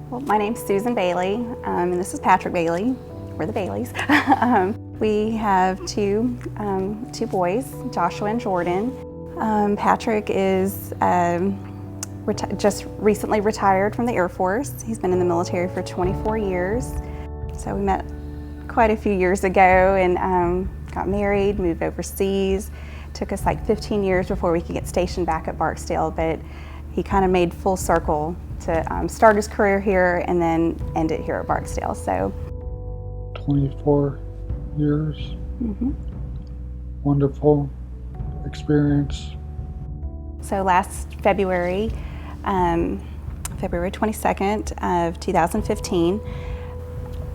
Well, my name's Susan Bailey, and this is Patrick Bailey. We're the Baileys. We have two boys, Joshua and Jordan. Patrick is just recently retired from the Air Force. He's been in the military for 24 years. So we met quite a few years ago and got married, moved overseas. Took us like 15 years before we could get stationed back at Barksdale, but he kind of made full circle to start his career here and then end it here at Barksdale. So 24 years. Mm-hmm. Wonderful experience. So last February, February 22nd of 2015.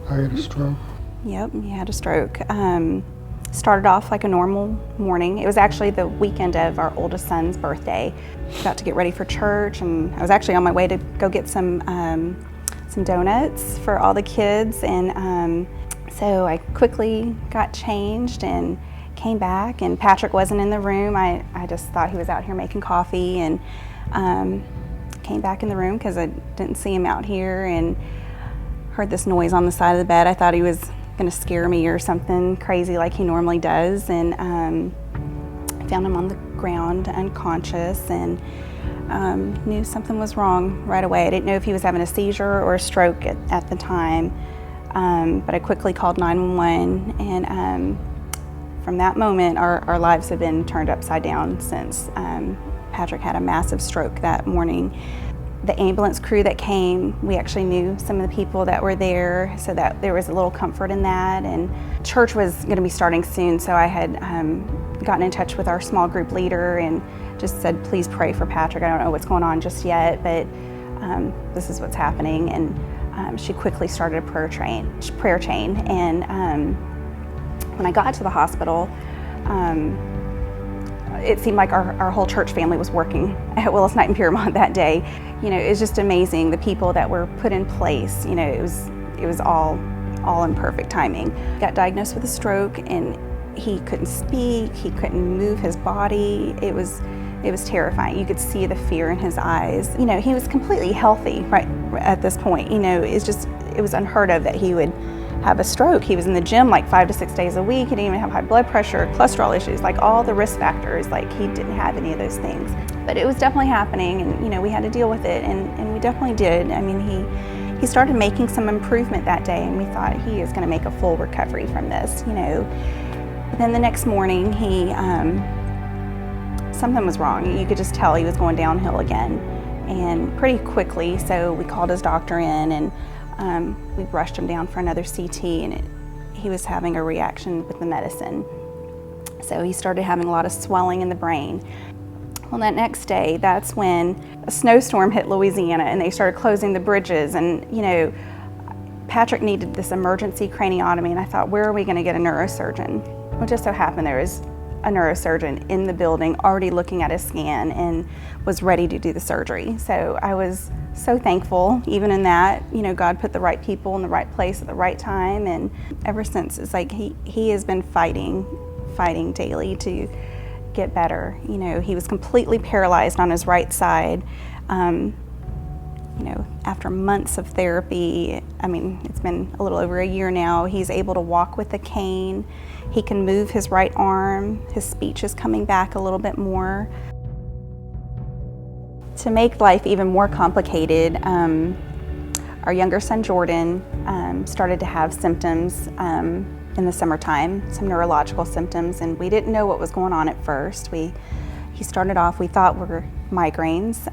I had a stroke. Yep, he had a stroke. Started off like a normal morning. It was actually the weekend of our oldest son's birthday. About to get ready for church, and I was actually on my way to go get some donuts for all the kids, and so I quickly got changed and came back, and Patrick wasn't in the room. I just thought he was out here making coffee, and came back in the room because I didn't see him out here, and heard this noise on the side of the bed. I thought he was going to scare me or something crazy like he normally does, and found him on the ground unconscious, and knew something was wrong right away. I didn't know if he was having a seizure or a stroke at the time, but I quickly called 911, and from that moment our lives have been turned upside down since. Patrick had a massive stroke that morning. The ambulance crew that came, we actually knew some of the people that were there, so that there was a little comfort in that. And church was going to be starting soon, so I had gotten in touch with our small group leader and just said, please pray for Patrick. I don't know what's going on just yet, but this is what's happening. And she quickly started a prayer chain. And when I got to the hospital, it seemed like our whole church family was working at Willis Knight in Piermont that day. You know, it was just amazing, the people that were put in place. You know, it was all in perfect timing. Got diagnosed with a stroke, and he couldn't speak, he couldn't move his body. It was terrifying. You could see the fear in his eyes. You know, he was completely healthy right at this point. You know, it was unheard of that he would have a stroke. He was in the gym like 5 to 6 days a week. He didn't even have high blood pressure, cholesterol issues, like all the risk factors. Like, he didn't have any of those things. But it was definitely happening, and you know, we had to deal with it, and we definitely did. I mean, he started making some improvement that day, and we thought he is going to make a full recovery from this, you know. But then the next morning, something was wrong. You could just tell he was going downhill again, and pretty quickly. So we called his doctor in, and we rushed him down for another CT, and he was having a reaction with the medicine. So he started having a lot of swelling in the brain. Well, that next day, that's when a snowstorm hit Louisiana, and they started closing the bridges, and you know, Patrick needed this emergency craniotomy, and I thought, where are we going to get a neurosurgeon? Well, it just so happened there was a neurosurgeon in the building already looking at his scan and was ready to do the surgery. So I was so thankful, even in that, you know, God put the right people in the right place at the right time, and ever since, it's like he has been fighting daily to get better. You know, he was completely paralyzed on his right side. You know, after months of therapy, I mean, it's been a little over a year now, he's able to walk with a cane. He can move his right arm. His speech is coming back a little bit more. To make life even more complicated, our younger son Jordan started to have symptoms in the summertime, some neurological symptoms, and we didn't know what was going on at first. He started off, we thought were migraines,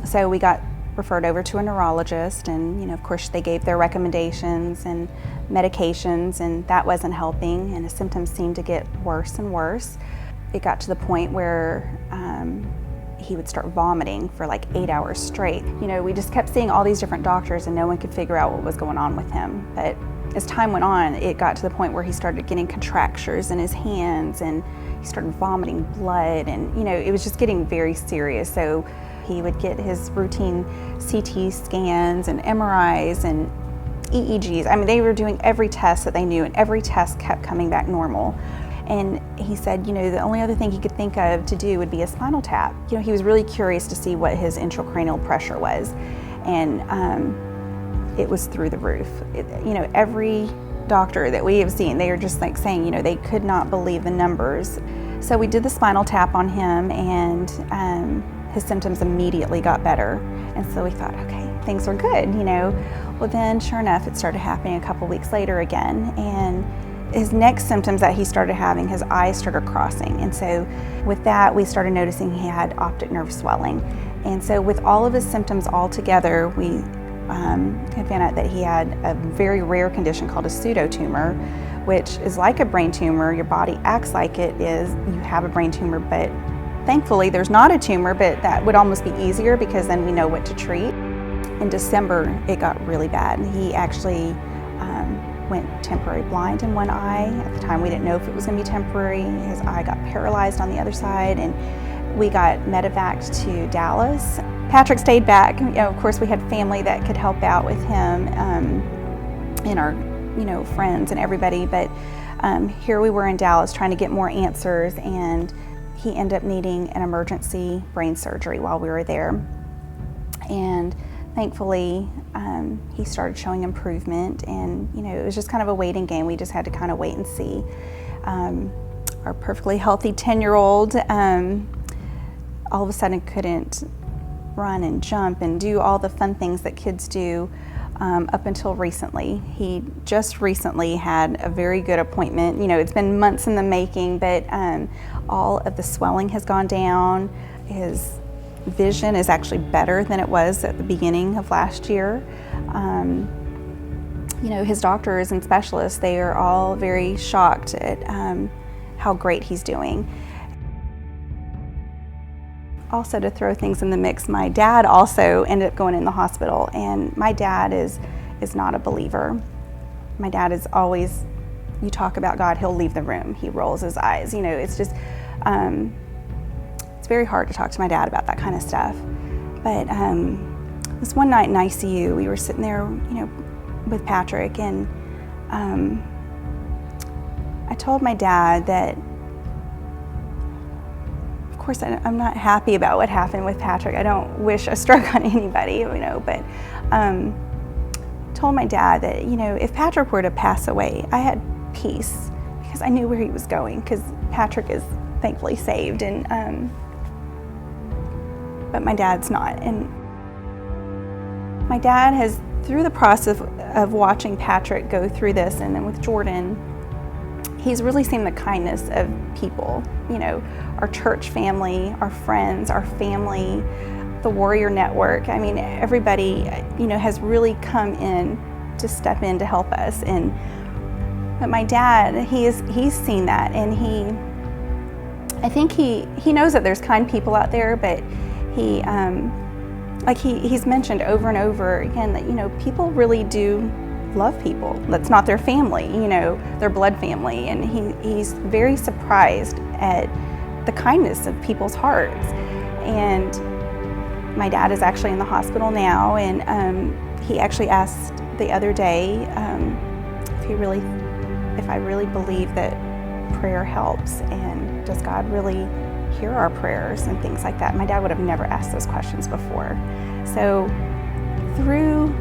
so we got referred over to a neurologist, and you know, of course, they gave their recommendations and medications, and that wasn't helping, and his symptoms seemed to get worse and worse. It got to the point where he would start vomiting for like 8 hours straight. You know, we just kept seeing all these different doctors, and no one could figure out what was going on with him. But as time went on, it got to the point where he started getting contractures in his hands, and he started vomiting blood, and you know, it was just getting very serious. So he would get his routine CT scans and MRIs and EEGs. I mean, they were doing every test that they knew, and every test kept coming back normal. And he said, you know, the only other thing he could think of to do would be a spinal tap. You know, he was really curious to see what his intracranial pressure was. And it was through the roof. Every doctor that we have seen, they are just like saying, they could not believe the numbers. So we did the spinal tap on him, and his symptoms immediately got better. And so we thought, okay, things are good, Well, then sure enough, it started happening a couple weeks later again. And his next symptoms that he started having, his eyes started crossing. And so with that, we started noticing he had optic nerve swelling. And so with all of his symptoms all together, we had found out that he had a very rare condition called a pseudotumor, which is like a brain tumor. Your body acts like it is, you have a brain tumor, but thankfully there's not a tumor, but that would almost be easier because then we know what to treat. In December, it got really bad. He actually went temporary blind in one eye. At the time, we didn't know if it was going to be temporary. His eye got paralyzed on the other side, and we got medevaced to Dallas. Patrick stayed back. Of course, we had family that could help out with him, and our, friends and everybody. But here we were in Dallas trying to get more answers, and he ended up needing an emergency brain surgery while we were there. And thankfully, he started showing improvement, and it was just kind of a waiting game. We just had to kind of wait and see. Our perfectly healthy 10-year-old all of a sudden couldn't run and jump and do all the fun things that kids do up until recently. He just recently had a very good appointment. It's been months in the making, but all of the swelling has gone down. His vision is actually better than it was at the beginning of last year. His doctors and specialists, they are all very shocked at how great he's doing. Also, to throw things in the mix, my dad also ended up going in the hospital, and my dad is not a believer. My dad is always, you talk about God, he'll leave the room. He rolls his eyes. It's just, it's very hard to talk to my dad about that kind of stuff. But this one night in ICU, we were sitting there, with Patrick, and I told my dad that, of course, I'm not happy about what happened with Patrick. I don't wish a stroke on anybody, but told my dad that, if Patrick were to pass away, I had peace because I knew where he was going, because Patrick is thankfully saved, and but my dad's not. And my dad has, through the process of watching Patrick go through this, and then with Jordan, he's really seen the kindness of people, our church family, our friends, our family, the Warrior Network. I mean, everybody, has really come in to step in to help us. But my dad, he's seen that, and I think he knows that there's kind people out there, but he's mentioned over and over again that, people really do love people that's not their family, their blood family. And he's very surprised at the kindness of people's hearts. And my dad is actually in the hospital now, and he actually asked the other day if I really believe that prayer helps, and does God really hear our prayers and things like that. My dad would have never asked those questions before. So through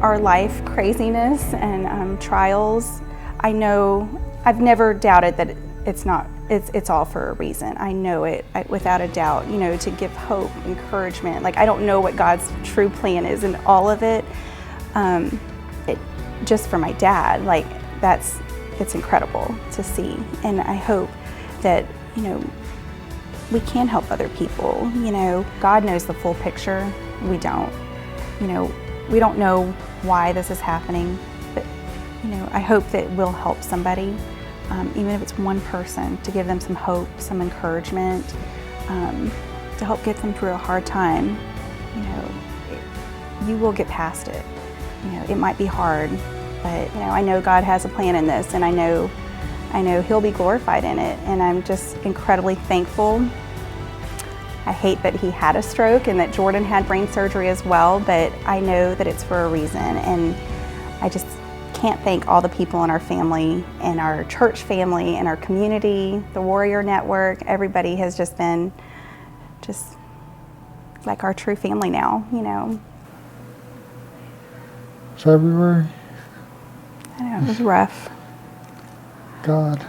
our life craziness and trials, I know I've never doubted that it's all for a reason. I know it without a doubt, to give hope, encouragement. Like, I don't know what God's true plan is in all of it. Just for my dad, it's incredible to see. And I hope that, we can help other people. God knows the full picture. We don't. We don't know why this is happening, but I hope that we'll help somebody, even if it's one person, to give them some hope, some encouragement, to help get them through a hard time. You will get past it. It might be hard, but I know God has a plan in this, and I know He'll be glorified in it, and I'm just incredibly thankful. I hate that he had a stroke and that Jordan had brain surgery as well, but I know that it's for a reason, and I just can't thank all the people in our family and our church family and our community, the Warrior Network. Everybody has just been just like our true family now, February. I know, it was rough. God.